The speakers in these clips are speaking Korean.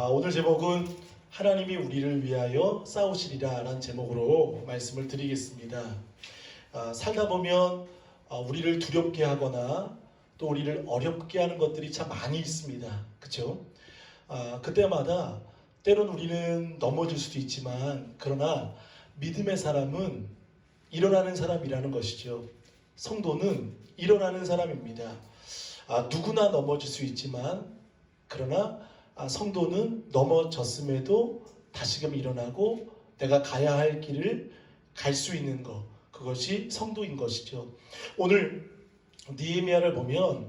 오늘 제목은 하나님이 우리를 위하여 싸우시리라 라는 제목으로 말씀을 드리겠습니다. 살다 보면 우리를 두렵게 하거나 또 우리를 어렵게 하는 것들이 참 많이 있습니다. 그렇죠? 그때마다 때론 우리는 넘어질 수도 있지만 그러나 믿음의 사람은 일어나는 사람이라는 것이죠. 성도는 일어나는 사람입니다. 누구나 넘어질 수 있지만 그러나 성도는 넘어졌음에도 다시금 일어나고 내가 가야 할 길을 갈 수 있는 것, 그것이 성도인 것이죠. 오늘 느헤미야를 보면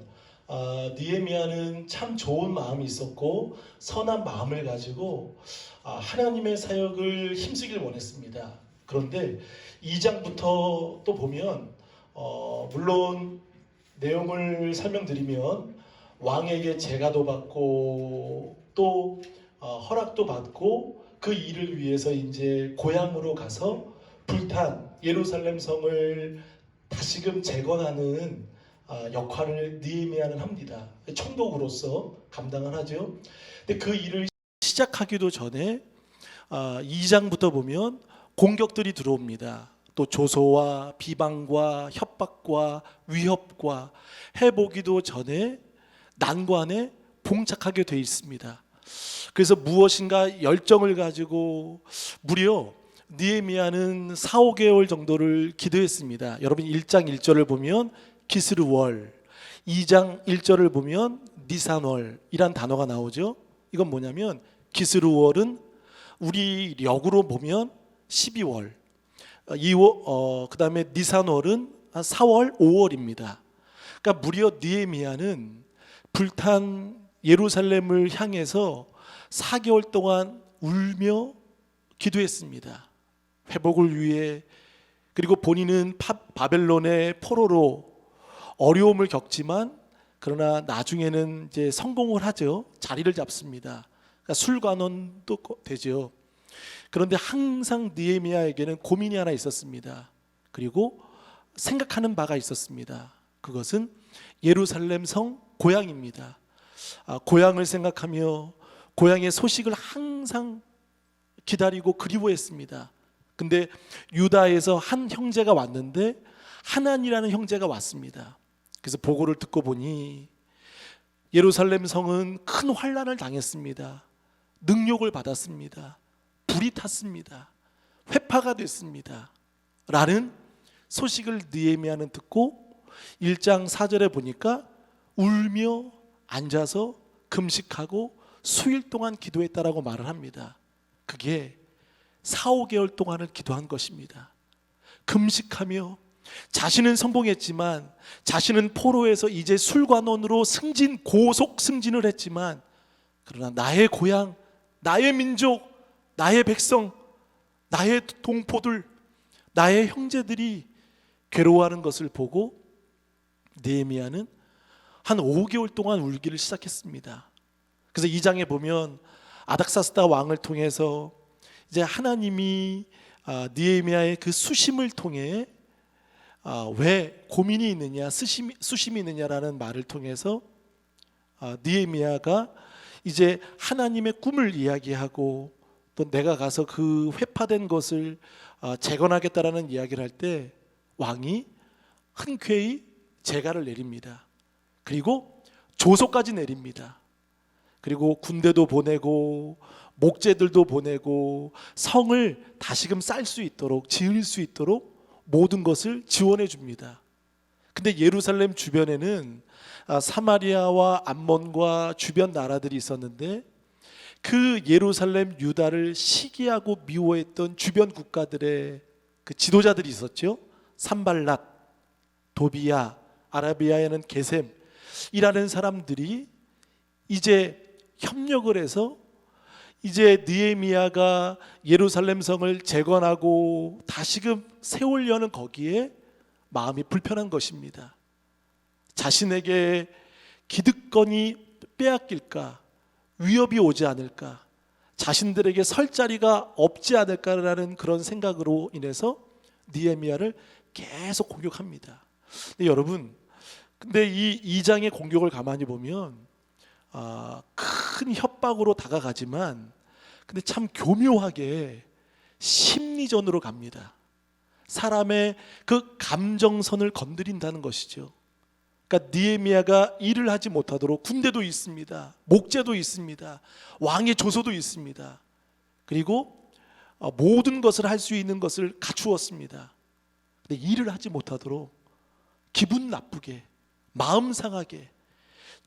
느헤미야는 참 좋은 마음이 있었고 선한 마음을 가지고 하나님의 사역을 힘쓰길 원했습니다. 그런데 2장부터 또 보면 물론 내용을 설명드리면 왕에게 제가도 받고 또 허락도 받고 그 일을 위해서 이제 고향으로 가서 불탄 예루살렘 성을 다시금 재건하는 역할을 느헤미야는 합니다. 총독으로서 감당을 하죠. 근데 그 일을 시작하기도 전에 2장부터 보면 공격들이 들어옵니다. 또 조소와 비방과 협박과 위협과 해보기도 전에 난관에 봉착하게 돼 있습니다. 그래서 무엇인가 열정을 가지고 무려 느헤미야는 4, 5개월 정도를 기도했습니다. 여러분 1장 1절을 보면 기스르월, 2장 1절을 보면 니산월이란 단어가 나오죠. 이건 뭐냐면 기스르월은 우리 력으로 보면 12월, 그 다음에 니산월은 4월, 5월입니다. 그러니까 무려 느헤미야는 불탄 예루살렘을 향해서 4개월 동안 울며 기도했습니다. 회복을 위해. 그리고 본인은 바벨론의 포로로 어려움을 겪지만 그러나 나중에는 이제 성공을 하죠. 자리를 잡습니다. 그러니까 술관원도 되죠. 그런데 항상 느헤미야에게는 고민이 하나 있었습니다. 그리고 생각하는 바가 있었습니다. 그것은 예루살렘 성 고향입니다. 고향을 생각하며 고향의 소식을 항상 기다리고 그리워했습니다. 근데 유다에서 한 형제가 왔는데 하난이라는 형제가 왔습니다. 그래서 보고를 듣고 보니 예루살렘 성은 큰 환난을 당했습니다. 능욕을 받았습니다. 불이 탔습니다. 회파가 됐습니다. 라는 소식을 느헤미야는 듣고 1장 4절에 보니까 울며 앉아서 금식하고 수일 동안 기도했다라고 말을 합니다. 그게 4, 5개월 동안을 기도한 것입니다. 금식하며 자신은 성공했지만 자신은 포로에서 이제 술관원으로 고속 승진을 했지만 그러나 나의 고향, 나의 민족, 나의 백성, 나의 동포들, 나의 형제들이 괴로워하는 것을 보고 느헤미야는 한 5개월 동안 울기를 시작했습니다. 그래서 2장에 보면 아닥사스다 왕을 통해서 이제 하나님이 느헤미야의 그 수심을 통해 왜 고민이 있느냐, 수심이 있느냐라는 말을 통해서 느헤미야가 이제 하나님의 꿈을 이야기하고 또 내가 가서 그 회파된 것을 재건하겠다라는 이야기를 할 때 왕이 흔쾌히 재가를 내립니다. 그리고 조소까지 내립니다. 그리고 군대도 보내고 목재들도 보내고 성을 다시금 쌀 수 있도록 지을 수 있도록 모든 것을 지원해 줍니다. 근데 예루살렘 주변에는 사마리아와 암몬과 주변 나라들이 있었는데 그 예루살렘 유다를 시기하고 미워했던 주변 국가들의 그 지도자들이 있었죠. 산발랏, 도비야, 아라비아에는 게셈이라는 사람들이 이제 협력을 해서 이제 느헤미야가 예루살렘 성을 재건하고 다시금 세우려는 거기에 마음이 불편한 것입니다. 자신에게 기득권이 빼앗길까, 위협이 오지 않을까, 자신들에게 설 자리가 없지 않을까라는 그런 생각으로 인해서 느헤미야를 계속 공격합니다. 근데 여러분, 근데 이 2장의 공격을 가만히 보면 큰 협박으로 다가가지만 근데 참 교묘하게 심리전으로 갑니다. 사람의 그 감정선을 건드린다는 것이죠. 그러니까 느헤미야가 일을 하지 못하도록 군대도 있습니다. 목재도 있습니다. 왕의 조소도 있습니다. 그리고 모든 것을 할 수 있는 것을 갖추었습니다. 근데 일을 하지 못하도록 기분 나쁘게 마음 상하게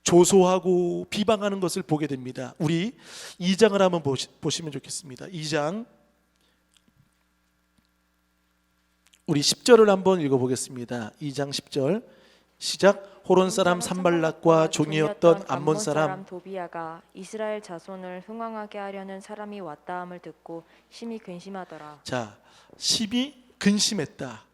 조소하고 비방하는 것을 보게 됩니다. 우리 2장을 한번 보시면 좋겠습니다. 2장 우리 10절을 한번 읽어보겠습니다. 2장 10절 시작. 호론 사람 산발락과 종이었던 암몬 사람 도비야가 이스라엘 자손을 흥왕하게 하려는 사람이 왔다함을 듣고 심히 근심하더라. 자, 심히 근심했다.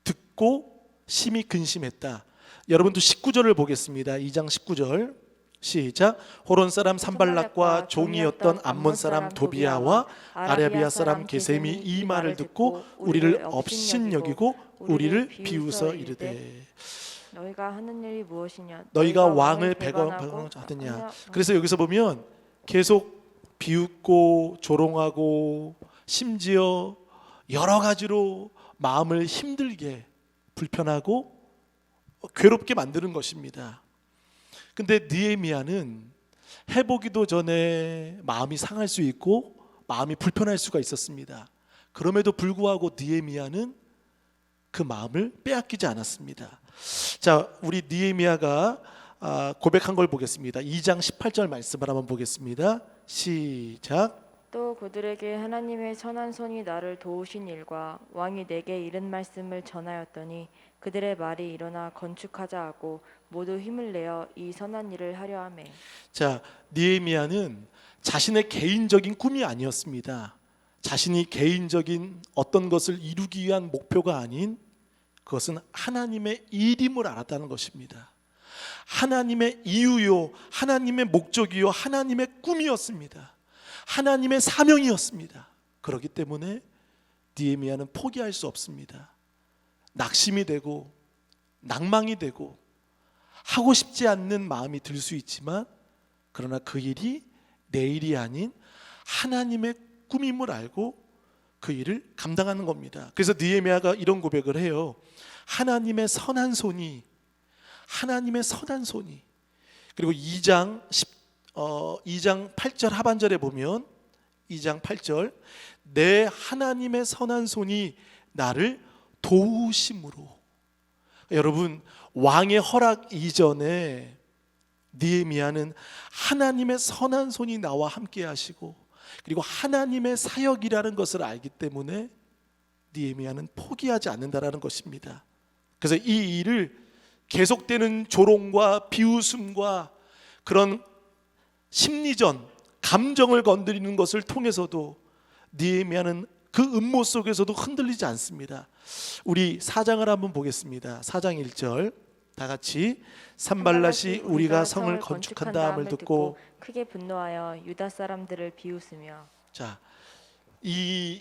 듣고 심히 근심했다. 여러분도 19절을 보겠습니다. 2장 19절 시작. 호론 사람 산발락과 종이었던 암몬 사람 도비야와 아라비아 사람 게셈이 이 말을 듣고 우리를 업신여기고 우리를 비웃어 이르되 너희가 하는 일이 무엇이냐? 너희가 왕을 배반하느냐? 그래서 여기서 보면 계속 비웃고 조롱하고 심지어 여러 가지로 마음을 힘들게 불편하고 괴롭게 만드는 것입니다. 근데 느헤미야는 해보기도 전에 마음이 상할 수 있고 마음이 불편할 수가 있었습니다. 그럼에도 불구하고 느헤미야는 그 마음을 빼앗기지 않았습니다. 자, 우리 느헤미야가 고백한 걸 보겠습니다. 2장 18절 말씀을 한번 보겠습니다. 시작. 또 그들에게 하나님의 선한 손이 나를 도우신 일과 왕이 내게 이른 말씀을 전하였더니 그들의 말이 일어나 건축하자 하고 모두 힘을 내어 이 선한 일을 하려 하매. 자, 느헤미야는 자신의 개인적인 꿈이 아니었습니다. 자신이 개인적인 어떤 것을 이루기 위한 목표가 아닌 그것은 하나님의 일임을 알았다는 것입니다. 하나님의 이유요, 하나님의 목적이요, 하나님의 꿈이었습니다. 하나님의 사명이었습니다. 그렇기 때문에 느헤미야는 포기할 수 없습니다. 낙심이 되고 낭망이 되고 하고 싶지 않는 마음이 들 수 있지만 그러나 그 일이 내 일이 아닌 하나님의 꿈임을 알고 그 일을 감당하는 겁니다. 그래서 느헤미야가 이런 고백을 해요. 하나님의 선한 손이 그리고 2장 8절 하반절에 보면 2장 8절 내 하나님의 선한 손이 나를 도우심으로. 여러분, 왕의 허락 이전에 느헤미야는 하나님의 선한 손이 나와 함께 하시고 그리고 하나님의 사역이라는 것을 알기 때문에 느헤미야는 포기하지 않는다라는 것입니다. 그래서 이 일을 계속되는 조롱과 비웃음과 그런 심리전, 감정을 건드리는 것을 통해서도 느헤미야는 그 음모 속에서도 흔들리지 않습니다. 우리 4장을 한번 보겠습니다. 4장 1절 다 같이 산발랏이 우리가 성을 건축한다함을 듣고 크게 분노하여 유다 사람들을 비웃으며. 자, 이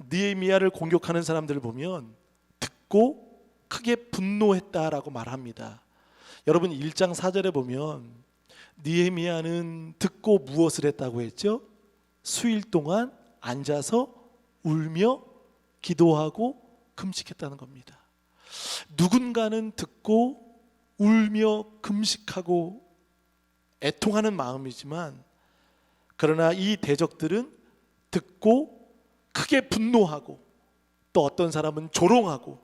느헤미야를 공격하는 사람들을 보면 듣고 크게 분노했다라고 말합니다. 여러분 1장 4절에 보면 느헤미야는 듣고 무엇을 했다고 했죠? 수일 동안 앉아서 울며 기도하고 금식했다는 겁니다. 누군가는 듣고 울며 금식하고 애통하는 마음이지만 그러나 이 대적들은 듣고 크게 분노하고 또 어떤 사람은 조롱하고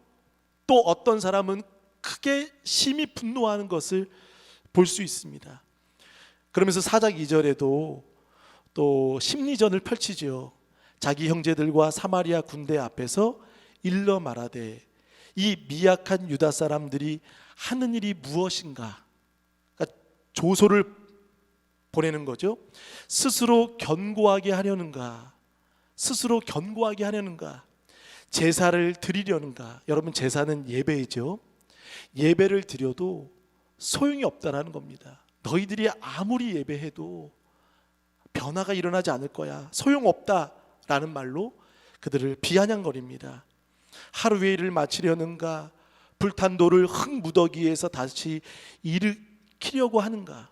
또 어떤 사람은 크게 심히 분노하는 것을 볼 수 있습니다. 그러면서 4장 2절에도 또 심리전을 펼치죠. 자기 형제들과 사마리아 군대 앞에서 일러 말하되 이 미약한 유다 사람들이 하는 일이 무엇인가? 그러니까 조소를 보내는 거죠. 스스로 견고하게 하려는가? 스스로 견고하게 하려는가? 제사를 드리려는가? 여러분 제사는 예배이죠. 예배를 드려도 소용이 없다라는 겁니다. 너희들이 아무리 예배해도 변화가 일어나지 않을 거야. 소용없다라는 말로 그들을 비아냥거립니다. 하루의 일을 마치려는가? 불탄 돌을 흙 무더기에서 다시 일으키려고 하는가?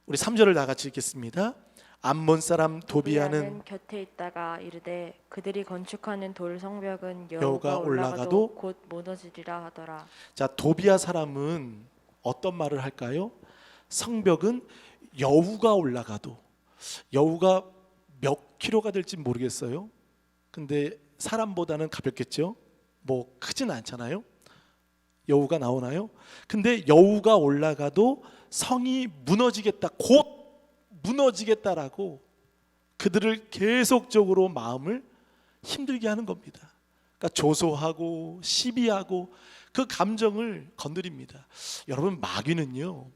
우리 3절을 다 같이 읽겠습니다. 암몬 사람 도비아는 곁에 있다가 이르되 그들이 건축하는 돌 성벽은 여호가 여호가 올라가도 올라가도 곧 무너지리라 하더라. 자, 도비아 사람은 어떤 말을 할까요? 성벽은 여우가 올라가도, 여우가 몇 킬로가 될지 모르겠어요. 근데 사람보다는 가볍겠죠. 뭐 크진 않잖아요. 여우가 나오나요? 근데 여우가 올라가도 성이 무너지겠다, 곧 무너지겠다라고 그들을 계속적으로 마음을 힘들게 하는 겁니다. 그러니까 조소하고 시비하고 그 감정을 건드립니다. 여러분, 마귀는요,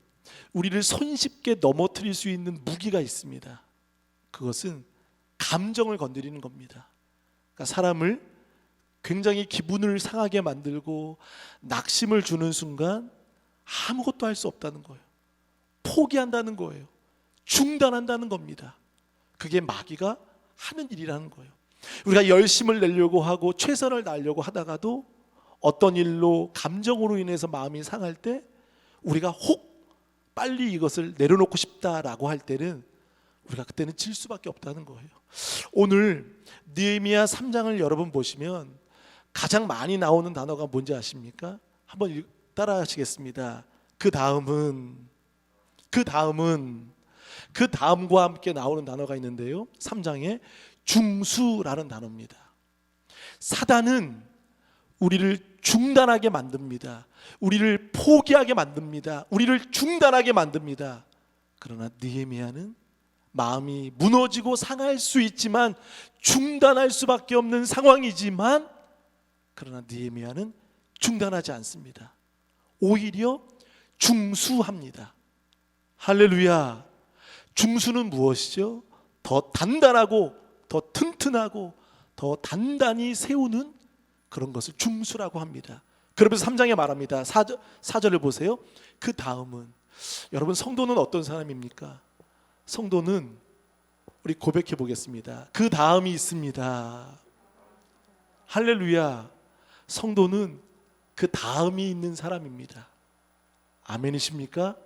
우리를 손쉽게 넘어뜨릴 수 있는 무기가 있습니다. 그것은 감정을 건드리는 겁니다. 그러니까 사람을 굉장히 기분을 상하게 만들고 낙심을 주는 순간 아무것도 할 수 없다는 거예요. 포기한다는 거예요. 중단한다는 겁니다. 그게 마귀가 하는 일이라는 거예요. 우리가 열심을 내려고 하고 최선을 다하려고 하다가도 어떤 일로 감정으로 인해서 마음이 상할 때 우리가 혹 빨리 이것을 내려놓고 싶다라고 할 때는 우리가 그때는 질 수밖에 없다는 거예요. 오늘 느헤미야 3장을 여러분 보시면 가장 많이 나오는 단어가 뭔지 아십니까? 한번 따라 하시겠습니다. 그 다음과 함께 나오는 단어가 있는데요, 3장에 중수라는 단어입니다. 사단은 우리를 중단하게 만듭니다. 우리를 포기하게 만듭니다. 우리를 중단하게 만듭니다. 그러나 느헤미야는 마음이 무너지고 상할 수 있지만 중단할 수밖에 없는 상황이지만, 그러나 느헤미야는 중단하지 않습니다. 오히려 중수합니다. 할렐루야. 중수는 무엇이죠? 더 단단하고 더 튼튼하고 더 단단히 세우는 그런 것을 중수라고 합니다. 그러면서 3장에 말합니다. 4절을 보세요. 그 다음은, 여러분, 성도는 어떤 사람입니까? 성도는, 우리 고백해 보겠습니다. 그 다음이 있습니다. 할렐루야. 성도는 그 다음이 있는 사람입니다. 아멘이십니까?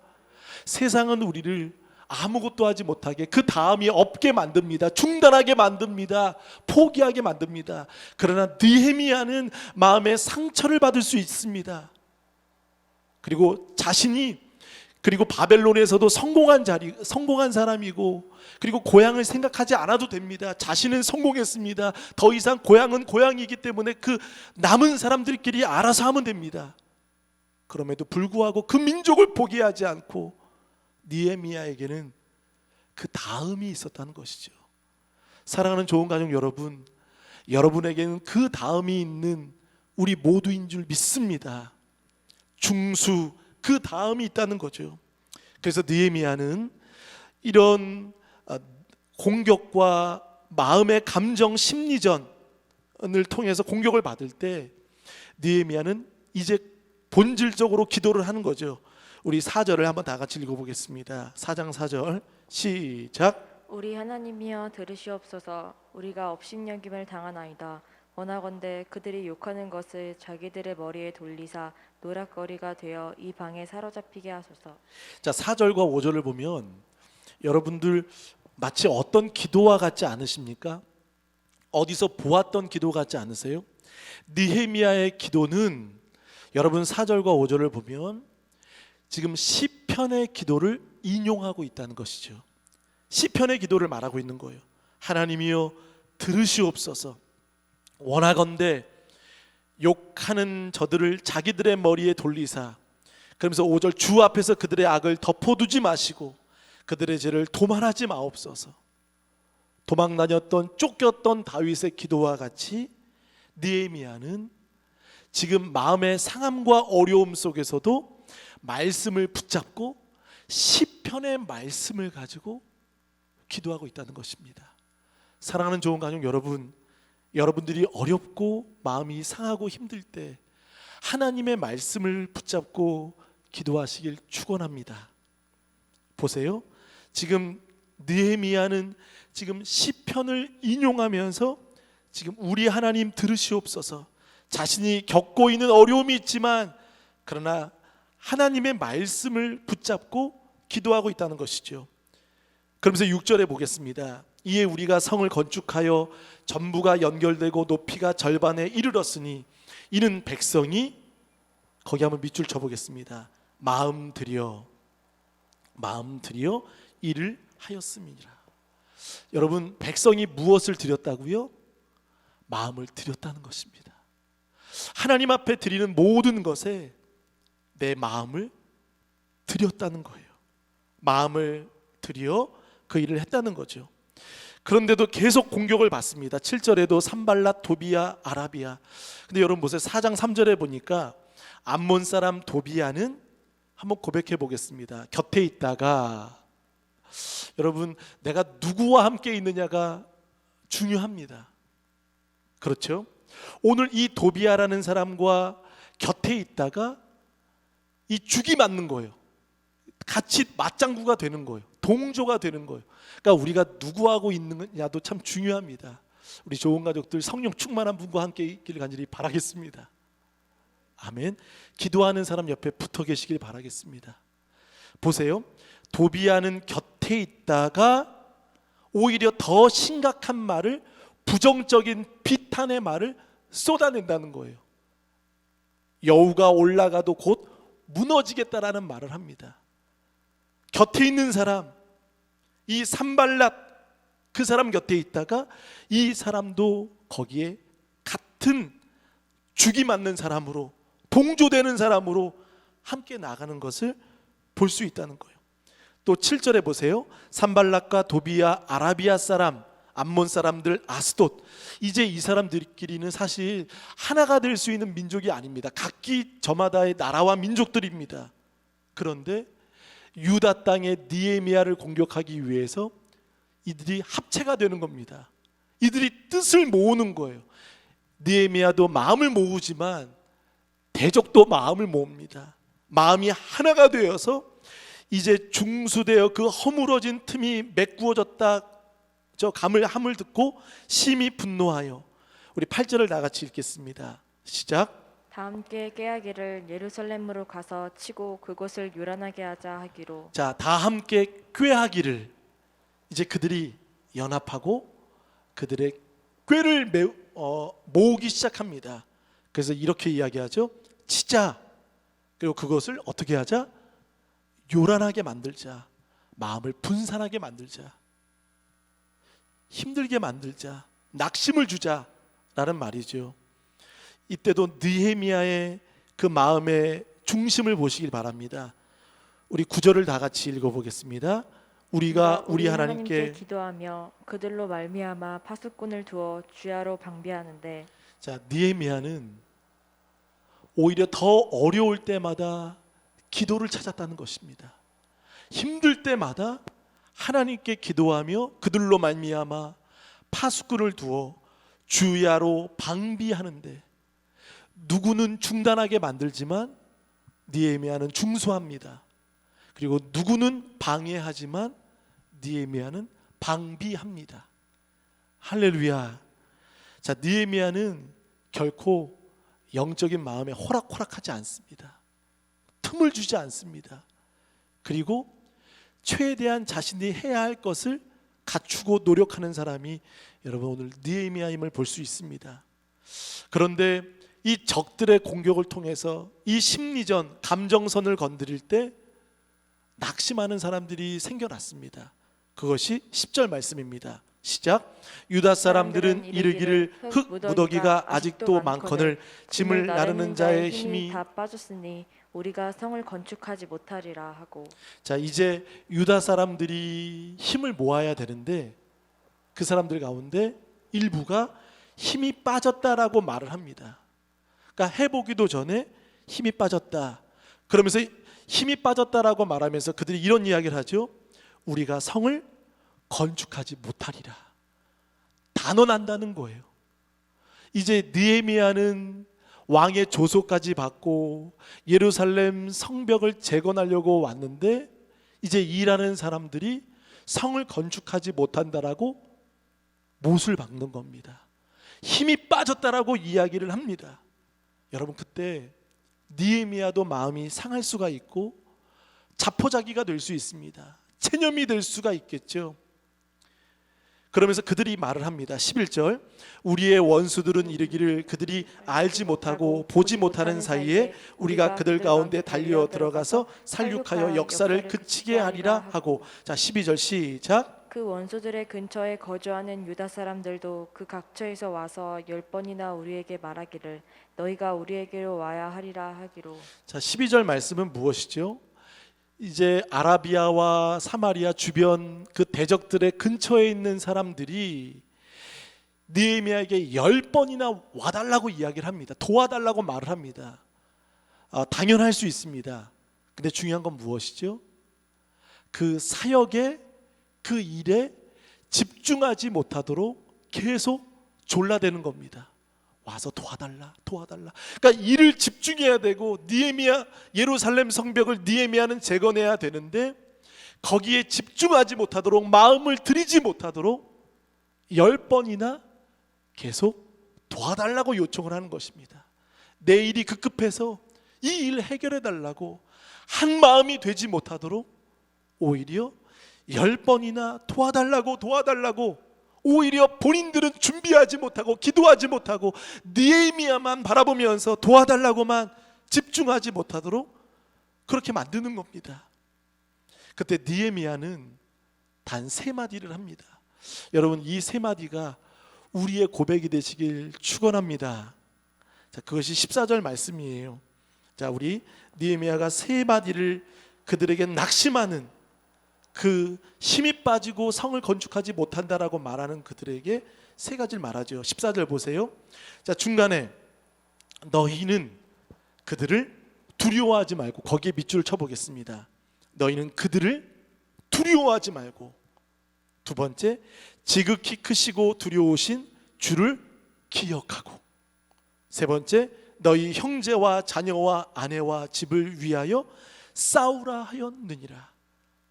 세상은 우리를 아무것도 하지 못하게, 그 다음이 없게 만듭니다. 중단하게 만듭니다. 포기하게 만듭니다. 그러나 느헤미야는 마음의 상처를 받을 수 있습니다. 그리고 바벨론에서도 성공한 사람이고, 그리고 고향을 생각하지 않아도 됩니다. 자신은 성공했습니다. 더 이상 고향은 고향이기 때문에 그 남은 사람들끼리 알아서 하면 됩니다. 그럼에도 불구하고 그 민족을 포기하지 않고 느헤미야에게는 그 다음이 있었다는 것이죠. 사랑하는 좋은 가족 여러분, 여러분에게는 그 다음이 있는 우리 모두인 줄 믿습니다. 중수, 그 다음이 있다는 거죠. 그래서 느헤미야는 이런 공격과 마음의 감정 심리전을 통해서 공격을 받을 때 느헤미야는 이제 본질적으로 기도를 하는 거죠. 우리 4절을 한번 다 같이 읽어보겠습니다. 4장 4절 시작. 우리 하나님이여 들으시옵소서. 우리가 업신여김을 당하나이다. 원하건대 그들이 욕하는 것을 자기들의 머리에 돌리사 노략거리가 되어 이 방에 사로잡히게 하소서. 자, 4절과 5절을 보면 여러분들 마치 어떤 기도와 같지 않으십니까? 어디서 보았던 기도 같지 않으세요? 느헤미야의 기도는, 여러분 4절과 5절을 보면 지금 시편의 기도를 인용하고 있다는 것이죠. 시편의 기도를 말하고 있는 거예요. 하나님이여 들으시옵소서. 원하건대 욕하는 저들을 자기들의 머리에 돌리사, 그러면서 5절 주 앞에서 그들의 악을 덮어두지 마시고 그들의 죄를 도말하지 마옵소서. 도망 다녔던 쫓겼던 다윗의 기도와 같이 느헤미야는 지금 마음의 상함과 어려움 속에서도 말씀을 붙잡고 시편의 말씀을 가지고 기도하고 있다는 것입니다. 사랑하는 좋은 가족 여러분, 여러분들이 어렵고 마음이 상하고 힘들 때 하나님의 말씀을 붙잡고 기도하시길 축원합니다. 보세요. 지금 느헤미야는 지금 시편을 인용하면서 지금 우리 하나님 들으시옵소서, 자신이 겪고 있는 어려움이 있지만 그러나 하나님의 말씀을 붙잡고 기도하고 있다는 것이죠. 그러면서 6절에 보겠습니다. 이에 우리가 성을 건축하여 전부가 연결되고 높이가 절반에 이르렀으니 이는 백성이, 거기 한번 밑줄 쳐보겠습니다. 마음 들여 일을 하였음이니라. 여러분, 백성이 무엇을 드렸다고요? 마음을 드렸다는 것입니다. 하나님 앞에 드리는 모든 것에 내 마음을 드렸다는 거예요. 마음을 들여 그 일을 했다는 거죠. 그런데도 계속 공격을 받습니다. 7절에도 산발랏, 도비야, 아라비야. 근데 여러분 보세요. 4장 3절에 보니까 암몬 사람 도비야는, 한번 고백해 보겠습니다. 곁에 있다가, 여러분, 내가 누구와 함께 있느냐가 중요합니다. 그렇죠? 오늘 이 도비야라는 사람과 곁에 있다가 이 죽이 맞는 거예요. 같이 맞장구가 되는 거예요. 동조가 되는 거예요. 그러니까 우리가 누구하고 있느냐도 참 중요합니다. 우리 좋은 가족들 성령 충만한 분과 함께 있기를 간절히 바라겠습니다. 아멘. 기도하는 사람 옆에 붙어 계시길 바라겠습니다. 보세요. 도비야는 곁에 있다가 오히려 더 심각한 말을, 부정적인 비탄의 말을 쏟아낸다는 거예요. 여우가 올라가도 곧 무너지겠다라는 말을 합니다. 곁에 있는 사람, 이 산발랏, 그 사람 곁에 있다가 이 사람도 거기에 같은 죽이 맞는 사람으로, 동조되는 사람으로 함께 나가는 것을 볼 수 있다는 거예요. 또 7절에 보세요. 산발랏과 도비야, 아라비아 사람, 암몬 사람들, 아스돗, 이제 이 사람들끼리는 사실 하나가 될 수 있는 민족이 아닙니다. 각기 저마다의 나라와 민족들입니다. 그런데 유다 땅의 느헤미야를 공격하기 위해서 이들이 합체가 되는 겁니다. 이들이 뜻을 모으는 거예요. 느헤미야도 마음을 모으지만 대적도 마음을 모읍니다. 마음이 하나가 되어서 이제 중수되어 그 허물어진 틈이 메꾸어졌다, 저 함을 듣고 심히 분노하여, 우리 8절을 다 같이 읽겠습니다. 시작. 다 함께 꾀하기를 예루살렘으로 가서 치고 그곳을 요란하게 하자 하기로. 자, 다 함께 꾀하기를, 이제 그들이 연합하고 그들의 꾀를 모으기 시작합니다. 그래서 이렇게 이야기하죠. 치자. 그리고 그것을 어떻게 하자? 요란하게 만들자. 마음을 분산하게 만들자. 힘들게 만들자. 낙심을 주자라는 말이죠. 이때도 느헤미야의 그 마음의 중심을 보시길 바랍니다. 우리 9절을 다 같이 읽어보겠습니다. 우리가 우리 하나님께 기도하며 그들로 말미암아 파수꾼을 두어 주야로 방비하는데. 자, 느헤미야는 오히려 더 어려울 때마다 기도를 찾았다는 것입니다. 힘들 때마다 하나님께 기도하며 그들로 말미암아 파수꾼을 두어 주야로 방비하는데, 누구는 중단하게 만들지만 느헤미야는 중수합니다. 그리고 누구는 방해하지만 느헤미야는 방비합니다. 할렐루야. 자, 느헤미야는 결코 영적인 마음에 호락호락하지 않습니다. 틈을 주지 않습니다. 그리고 최대한 자신이 해야 할 것을 갖추고 노력하는 사람이 여러분 오늘 느헤미야임을 볼 수 있습니다. 그런데 이 적들의 공격을 통해서 이 심리전, 감정선을 건드릴 때 낙심하는 사람들이 생겨났습니다. 그것이 10절 말씀입니다. 시작. 유다 사람들은 이르기를 흙 무더기가 아직도 많거늘 짐을 나르는 자의 힘이 다 빠졌으니 우리가 성을 건축하지 못하리라 하고. 자, 이제 유다 사람들이 힘을 모아야 되는데 그 사람들 가운데 일부가 힘이 빠졌다라고 말을 합니다. 그러니까 해보기도 전에 힘이 빠졌다. 그러면서 힘이 빠졌다라고 말하면서 그들이 이런 이야기를 하죠. 우리가 성을 건축하지 못하리라. 단언한다는 거예요. 이제 느헤미야는 왕의 조소까지 받고 예루살렘 성벽을 재건하려고 왔는데 이제 일하는 사람들이 성을 건축하지 못한다라고 못을 박는 겁니다. 힘이 빠졌다라고 이야기를 합니다. 여러분, 그때 느헤미야도 마음이 상할 수가 있고 자포자기가 될 수 있습니다. 체념이 될 수가 있겠죠. 그러면서 그들이 말을 합니다. 11절 우리의 원수들은 이르기를 그들이 알지 못하고 보지 못하는 사이에 우리가 그들 가운데 달려 들어가서 살육하여 역사를 그치게 하리라 하고. 자 12절 시작. 그 원수들의 근처에 거주하는 유다 사람들도 그 각처에서 와서 10번이나 우리에게 말하기를 너희가 우리에게로 와야 하리라 하기로. 자 12절 말씀은 무엇이죠? 이제 아라비아와 사마리아 주변 그 대적들의 근처에 있는 사람들이 느헤미야에게 10번이나 와달라고 이야기를 합니다. 도와달라고 말을 합니다. 당연할 수 있습니다. 근데 중요한 건 무엇이죠? 그 사역에 그 일에 집중하지 못하도록 계속 졸라대는 겁니다. 와서 도와달라. 그러니까 일을 집중해야 되고 느헤미야 예루살렘 성벽을 느헤미야는 재건해야 되는데 거기에 집중하지 못하도록 마음을 들이지 못하도록 10번이나 계속 도와달라고 요청을 하는 것입니다. 내 일이 급급해서 이 일 해결해 달라고 한 마음이 되지 못하도록 오히려 10번이나 도와달라고 오히려 본인들은 준비하지 못하고 기도하지 못하고 느헤미야만 바라보면서 도와달라고만 집중하지 못하도록 그렇게 만드는 겁니다. 그때 느헤미야는 단 3마디를 합니다. 여러분 이 3마디가 우리의 고백이 되시길 축원합니다. 자, 그것이 14절 말씀이에요. 자, 우리 느헤미야가 3마디를 그들에게 낙심하는 그 힘이 빠지고 성을 건축하지 못한다라고 말하는 그들에게 3가지를 말하죠. 14절 보세요. 자, 중간에 너희는 그들을 두려워하지 말고, 거기에 밑줄을 쳐보겠습니다. 너희는 그들을 두려워하지 말고, 두 번째 지극히 크시고 두려우신 주를 기억하고, 세 번째 너희 형제와 자녀와 아내와 집을 위하여 싸우라 하였느니라.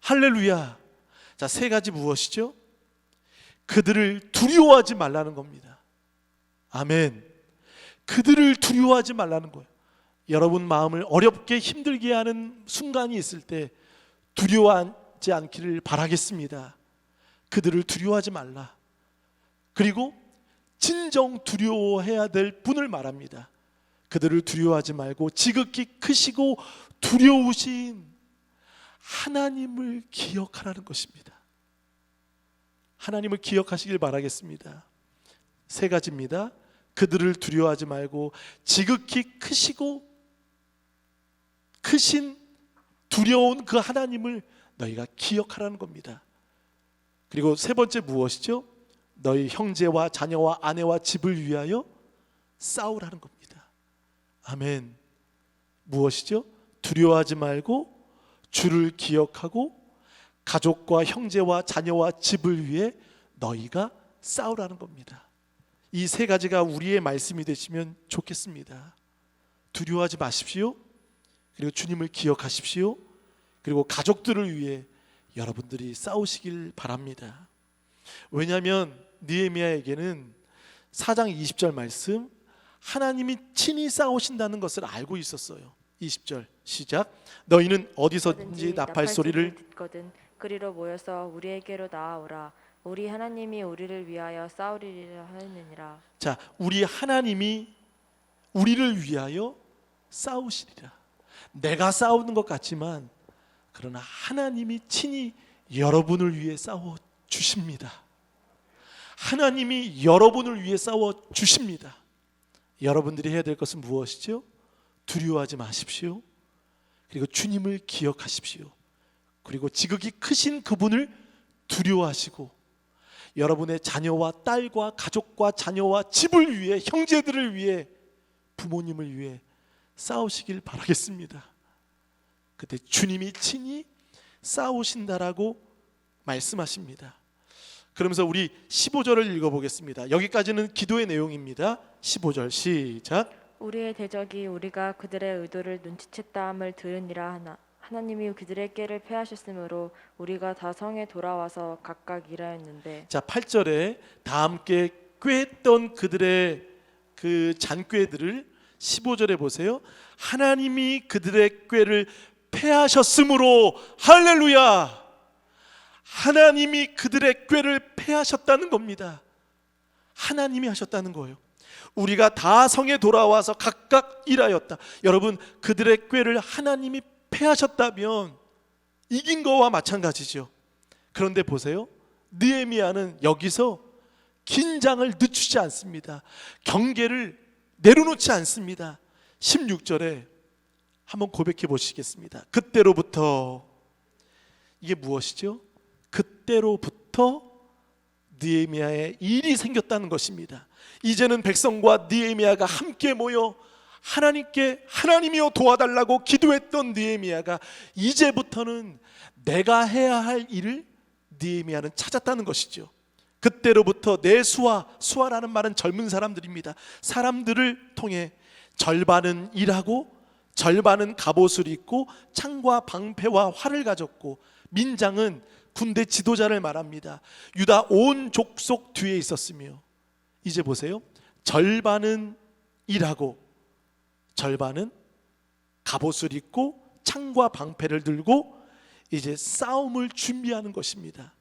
할렐루야. 자, 3가지 무엇이죠? 그들을 두려워하지 말라는 겁니다. 아멘. 그들을 두려워하지 말라는 거예요. 여러분 마음을 어렵게 힘들게 하는 순간이 있을 때 두려워하지 않기를 바라겠습니다. 그들을 두려워하지 말라. 그리고 진정 두려워해야 될 분을 말합니다. 그들을 두려워하지 말고 지극히 크시고 두려우신 하나님을 기억하라는 것입니다. 하나님을 기억하시길 바라겠습니다. 3가지입니다. 그들을 두려워하지 말고 지극히 크시고 크신 두려운 그 하나님을 너희가 기억하라는 겁니다. 그리고 3번째 무엇이죠? 너희 형제와 자녀와 아내와 집을 위하여 싸우라는 겁니다. 아멘. 무엇이죠? 두려워하지 말고 주를 기억하고 가족과 형제와 자녀와 집을 위해 너희가 싸우라는 겁니다. 이 3가지가 우리의 말씀이 되시면 좋겠습니다. 두려워하지 마십시오. 그리고 주님을 기억하십시오. 그리고 가족들을 위해 여러분들이 싸우시길 바랍니다. 왜냐하면 느헤미야에게는 4장 20절 말씀, 하나님이 친히 싸우신다는 것을 알고 있었어요. 20절 시작. 너희는 어디서든지 나팔 소리를 듣거든 그리로 모여서 우리에게로 나아오라. 우리 하나님이 우리를 위하여 싸우리라 하느니라. 자, 우리 하나님이 우리를 위하여 싸우시리라. 내가 싸우는 것 같지만 그러나 하나님이 친히 여러분을 위해 싸워 주십니다. 하나님이 여러분을 위해 싸워 주십니다. 여러분들이 해야 될 것은 무엇이죠? 두려워하지 마십시오. 그리고 주님을 기억하십시오. 그리고 지극히 크신 그분을 두려워하시고 여러분의 자녀와 딸과 가족과 자녀와 집을 위해, 형제들을 위해, 부모님을 위해 싸우시길 바라겠습니다. 그때 주님이 친히 싸우신다라고 말씀하십니다. 그러면서 우리 15절을 읽어보겠습니다. 여기까지는 기도의 내용입니다. 15절 시작. 우리의 대적이 우리가 그들의 의도를 눈치챘다 함을 들으니라 하나. 하나님이 그들의 꾀를 패하셨으므로 우리가 다 성에 돌아와서 각각 일하였는데. 자, 8절에 다 함께 꾀했던 그들의 그 잔꾀들을 15절에 보세요. 하나님이 그들의 꾀를 패하셨으므로, 할렐루야. 하나님이 그들의 꾀를 패하셨다는 겁니다. 하나님이 하셨다는 거예요. 우리가 다 성에 돌아와서 각각 일하였다. 여러분, 그들의 꾀를 하나님이 패하셨다면 이긴 거와 마찬가지죠. 그런데 보세요, 느헤미야는 여기서 긴장을 늦추지 않습니다. 경계를 내려놓지 않습니다. 16절에 한번 고백해 보시겠습니다. 그때로부터, 이게 무엇이죠? 그때로부터 느헤미야의 일이 생겼다는 것입니다. 이제는 백성과 느헤미야가 함께 모여 하나님이여 도와달라고 기도했던 느헤미야가 이제부터는 내가 해야 할 일을 느헤미야는 찾았다는 것이죠. 그때로부터 내 수하라는 말은 젊은 사람들입니다. 사람들을 통해 절반은 일하고 절반은 갑옷을 입고 창과 방패와 활을 가졌고, 민장은 군대 지도자를 말합니다. 유다 온 족속 뒤에 있었으며, 이제 보세요, 절반은 일하고 절반은 갑옷을 입고 창과 방패를 들고 이제 싸움을 준비하는 것입니다.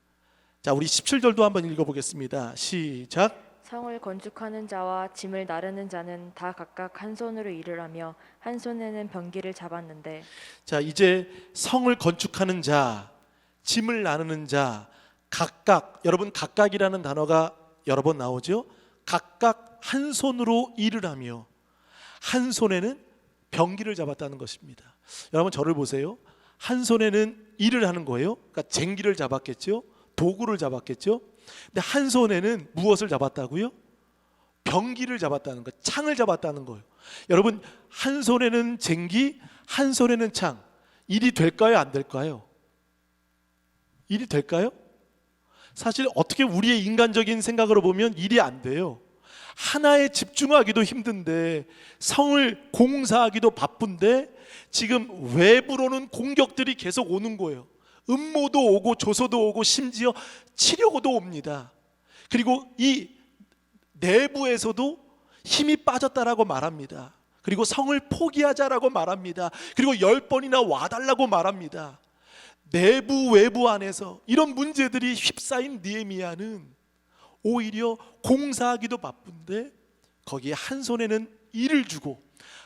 자, 우리 17절도 한번 읽어보겠습니다. 시작. 성을 건축하는 자와 짐을 나르는 자는 다 각각 한 손으로 일을 하며 한 손에는 병기를 잡았는데, 자, 이제 성을 건축하는 자, 짐을 나르는 자, 각각, 여러분 각각이라는 단어가 여러 번 나오죠. 각각 한 손으로 일을 하며 한 손에는 병기를 잡았다는 것입니다. 여러분 저를 보세요. 한 손에는 일을 하는 거예요. 그러니까 쟁기를 잡았겠죠. 도구를 잡았겠죠. 근데 한 손에는 무엇을 잡았다고요? 병기를 잡았다는 거, 창을 잡았다는 거예요. 여러분, 한 손에는 쟁기, 한 손에는 창. 일이 될까요? 안 될까요? 일이 될까요? 사실 어떻게 우리의 인간적인 생각으로 보면 일이 안 돼요. 하나에 집중하기도 힘든데, 성을 공사하기도 바쁜데, 지금 외부로는 공격들이 계속 오는 거예요. 음모도 오고 조소도 오고 심지어 치려고도 옵니다. 그리고 이 내부에서도 힘이 빠졌다라고 말합니다. 그리고 성을 포기하자라고 말합니다. 그리고 10번이나 와달라고 말합니다. 내부 외부 안에서 이런 문제들이 휩싸인 느헤미야는 오히려 공사하기도 바쁜데 거기에 한 손에는 일을 주고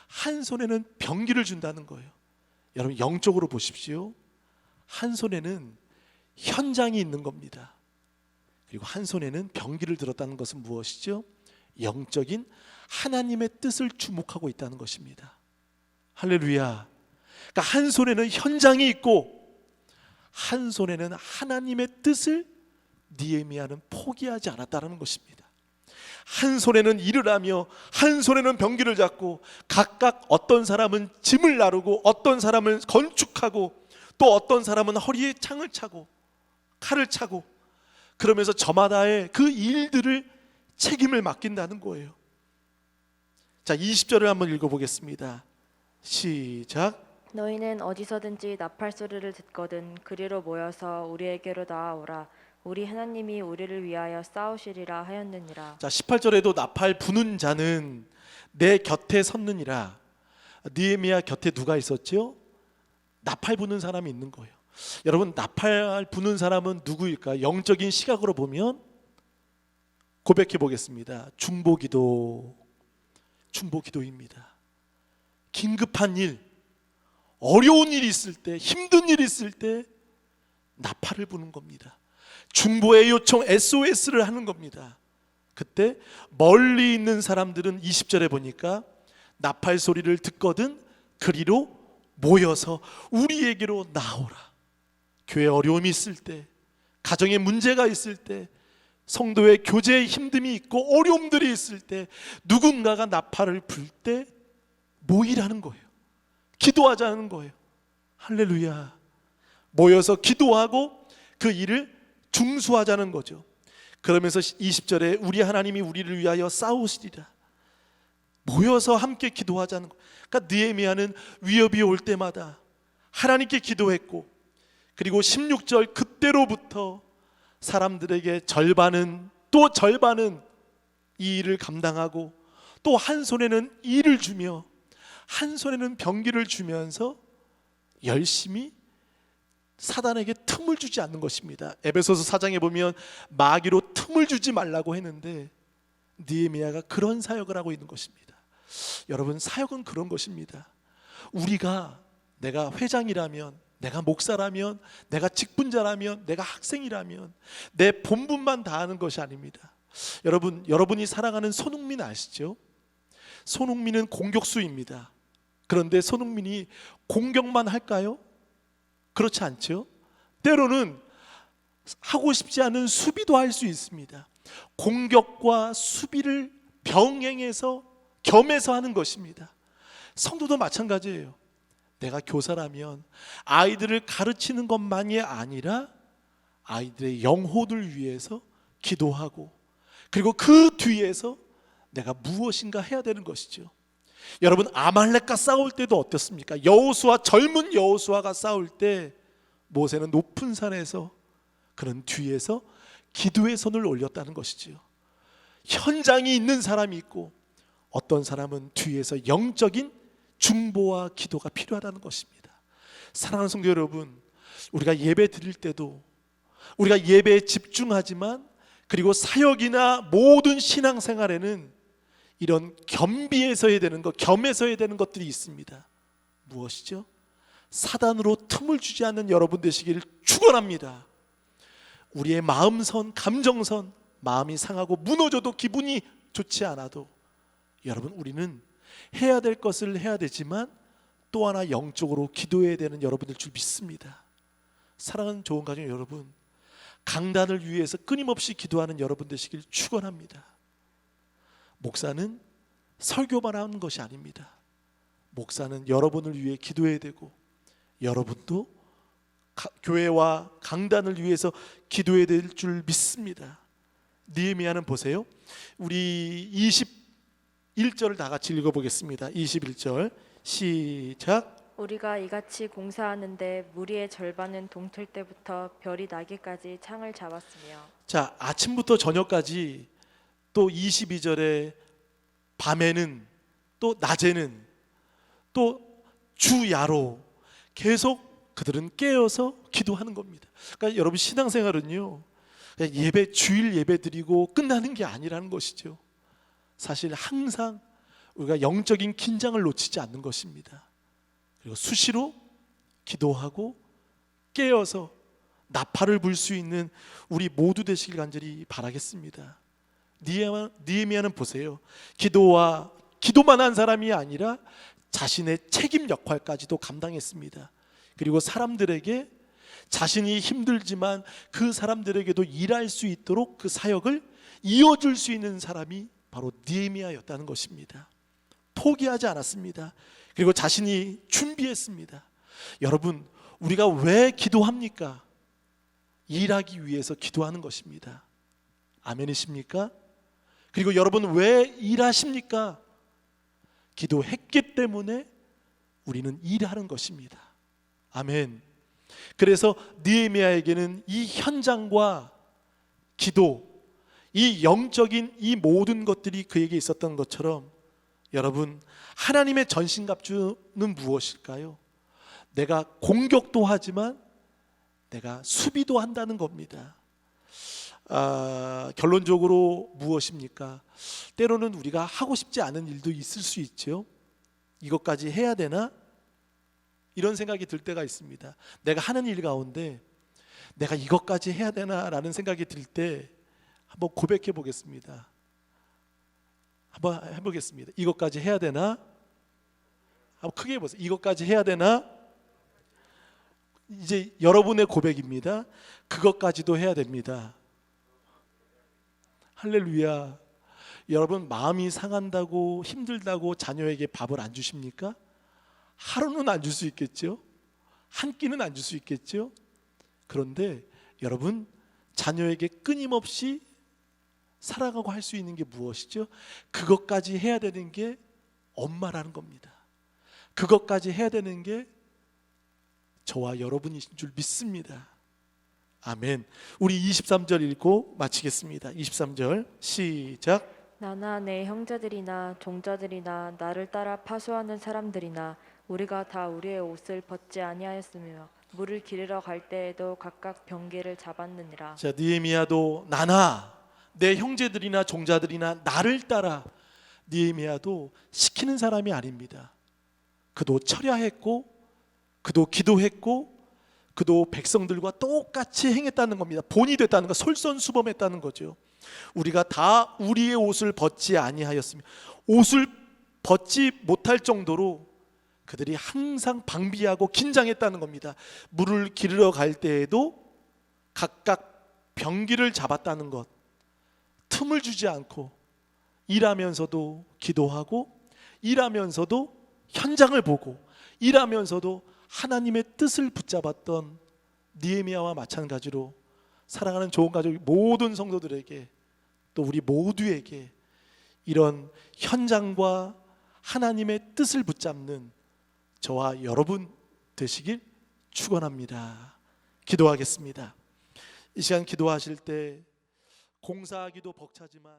한 손에는 병기를 준다는 거예요. 여러분 영적으로 보십시오. 한 손에는 현장이 있는 겁니다. 그리고 한 손에는 병기를 들었다는 것은 무엇이죠? 영적인 하나님의 뜻을 주목하고 있다는 것입니다. 할렐루야. 그러니까 한 손에는 현장이 있고 한 손에는 하나님의 뜻을 느헤미야는 포기하지 않았다는 것입니다. 한 손에는 일을 하며 한 손에는 병기를 잡고 각각 어떤 사람은 짐을 나르고 어떤 사람은 건축하고 또 어떤 사람은 허리에 창을 차고 칼을 차고 그러면서 저마다의 그 일들을 책임을 맡긴다는 거예요. 자, 20절을 한번 읽어보겠습니다. 시작. 너희는 어디서든지 나팔 소리를 듣거든 그리로 모여서 우리에게로 나아오라. 우리 하나님이 우리를 위하여 싸우시리라 하였느니라. 자, 18절에도 나팔 부는 자는 내 곁에 섰느니라. 느헤미야 곁에 누가 있었죠? 나팔 부는 사람이 있는 거예요. 여러분 나팔 부는 사람은 누구일까? 영적인 시각으로 보면 고백해 보겠습니다. 중보기도입니다. 긴급한 일, 어려운 일이 있을 때, 힘든 일이 있을 때 나팔을 부는 겁니다. 중보의 요청 SOS를 하는 겁니다. 그때 멀리 있는 사람들은 20절에 보니까 나팔 소리를 듣거든 그리로 모여서 우리에게로 나오라. 교회 어려움이 있을 때, 가정에 문제가 있을 때, 성도의 교제에 힘듦이 있고 어려움들이 있을 때 누군가가 나팔을 불 때 모이라는 거예요. 기도하자는 거예요. 할렐루야. 모여서 기도하고 그 일을 중수하자는 거죠. 그러면서 20절에 우리 하나님이 우리를 위하여 싸우시리라. 모여서 함께 기도하자는 거예요. 그러니까 느헤미야는 위협이 올 때마다 하나님께 기도했고, 그리고 16절 그때로부터 사람들에게 절반은 또 절반은 이 일을 감당하고 또 한 손에는 일을 주며 한 손에는 병기를 주면서 열심히 사단에게 틈을 주지 않는 것입니다. 에베소서 4장에 보면 마귀로 틈을 주지 말라고 했는데 느헤미야가 그런 사역을 하고 있는 것입니다. 여러분, 사역은 그런 것입니다. 내가 회장이라면, 내가 목사라면, 내가 직분자라면, 내가 학생이라면 내 본분만 다하는 것이 아닙니다. 여러분이 사랑하는 손흥민 아시죠? 손흥민은 공격수입니다. 그런데 손흥민이 공격만 할까요? 그렇지 않죠. 때로는 하고 싶지 않은 수비도 할 수 있습니다. 공격과 수비를 병행해서 겸해서 하는 것입니다. 성도도 마찬가지예요. 내가 교사라면 아이들을 가르치는 것만이 아니라 아이들의 영혼을 위해서 기도하고, 그리고 그 뒤에서 내가 무엇인가 해야 되는 것이죠. 여러분, 아말렉과 싸울 때도 어떻습니까? 젊은 여호수아가 싸울 때 모세는 높은 산에서, 그는 뒤에서 기도의 손을 올렸다는 것이지요. 현장이 있는 사람이 있고 어떤 사람은 뒤에서 영적인 중보와 기도가 필요하다는 것입니다. 사랑하는 성도 여러분, 우리가 예배 드릴 때도 우리가 예배에 집중하지만, 그리고 사역이나 모든 신앙생활에는 이런 겸비해서 해야 되는 것, 겸해서 해야 되는 것들이 있습니다. 무엇이죠? 사단으로 틈을 주지 않는 여러분 되시기를 축원합니다. 우리의 마음선, 감정선, 마음이 상하고 무너져도 기분이 좋지 않아도 여러분, 우리는 해야 될 것을 해야 되지만 또 하나 영적으로 기도해야 되는 여러분들 줄 믿습니다. 사랑하는 좋은 가정 여러분, 강단을 위해서 끊임없이 기도하는 여러분 되시길 축원합니다. 목사는 설교만 하는 것이 아닙니다. 목사는 여러분을 위해 기도해야 되고, 여러분도 교회와 강단을 위해서 기도해야 될 줄 믿습니다. 느헤미야는 보세요. 우리 21절을 다 같이 읽어보겠습니다. 21절 시작. 우리가 이같이 공사하는데 무리의 절반은 동틀 때부터 별이 나기까지 창을 잡았으며. 자, 아침부터 저녁까지, 또 22절에 밤에는, 또 낮에는, 또 주야로 계속 그들은 깨어서 기도하는 겁니다. 그러니까 여러분, 신앙생활은요, 그냥 주일 예배 드리고 끝나는 게 아니라는 것이죠. 사실 항상 우리가 영적인 긴장을 놓치지 않는 것입니다. 그리고 수시로 기도하고 깨어서 나팔을 불 수 있는 우리 모두 되시길 간절히 바라겠습니다. 느헤미야는 보세요. 기도만 한 사람이 아니라 자신의 책임 역할까지도 감당했습니다. 그리고 사람들에게, 자신이 힘들지만 그 사람들에게도 일할 수 있도록 그 사역을 이어줄 수 있는 사람이 바로 느헤미야였다는 것입니다. 포기하지 않았습니다. 그리고 자신이 준비했습니다. 여러분, 우리가 왜 기도합니까? 일하기 위해서 기도하는 것입니다. 아멘이십니까? 그리고 여러분, 왜 일하십니까? 기도했기 때문에 우리는 일하는 것입니다. 아멘. 그래서 느헤미야에게는 이 현장과 기도, 이 영적인 이 모든 것들이 그에게 있었던 것처럼, 여러분, 하나님의 전신갑주는 무엇일까요? 내가 공격도 하지만 내가 수비도 한다는 겁니다. 결론적으로 무엇입니까? 때로는 우리가 하고 싶지 않은 일도 있을 수 있죠. 이것까지 해야 되나? 이런 생각이 들 때가 있습니다. 내가 하는 일 가운데 내가 이것까지 해야 되나라는 생각이 들 때 한번 고백해 보겠습니다. 한번 해보겠습니다. 이것까지 해야 되나? 한번 크게 해보세요. 이것까지 해야 되나? 이제 여러분의 고백입니다. 그것까지도 해야 됩니다. 할렐루야. 여러분, 마음이 상한다고, 힘들다고 자녀에게 밥을 안 주십니까? 하루는 안 줄 수 있겠죠? 한 끼는 안 줄 수 있겠죠? 그런데 여러분, 자녀에게 끊임없이 사랑하고 할 수 있는 게 무엇이죠? 그것까지 해야 되는 게 엄마라는 겁니다. 그것까지 해야 되는 게 저와 여러분이신 줄 믿습니다. 아멘. 우리 23절 읽고 마치겠습니다. 23절 시작. 나나 내 형제들이나 종자들이나 나를 따라 파수하는 사람들이나 우리가 다 우리의 옷을 벗지 아니하였으며 물을 기르러 갈 때에도 각각 병기를 잡았느니라. 자, 느헤미야도 나나 내 형제들이나 종자들이나 나를 따라, 느헤미야도 시키는 사람이 아닙니다. 그도 철야했고 그도 기도했고 그도 백성들과 똑같이 행했다는 겁니다. 본이 됐다는 거, 솔선수범했다는 거죠. 우리가 다 우리의 옷을 벗지 아니하였으며, 옷을 벗지 못할 정도로 그들이 항상 방비하고 긴장했다는 겁니다. 물을 기르러 갈 때에도 각각 병기를 잡았다는 것, 틈을 주지 않고 일하면서도 기도하고, 일하면서도 현장을 보고, 일하면서도 하나님의 뜻을 붙잡았던 느헤미야와 마찬가지로 사랑하는 좋은 가족 모든 성도들에게, 또 우리 모두에게 이런 현장과 하나님의 뜻을 붙잡는 저와 여러분 되시길 축원합니다. 기도하겠습니다. 이 시간 기도하실 때 공사하기도 벅차지만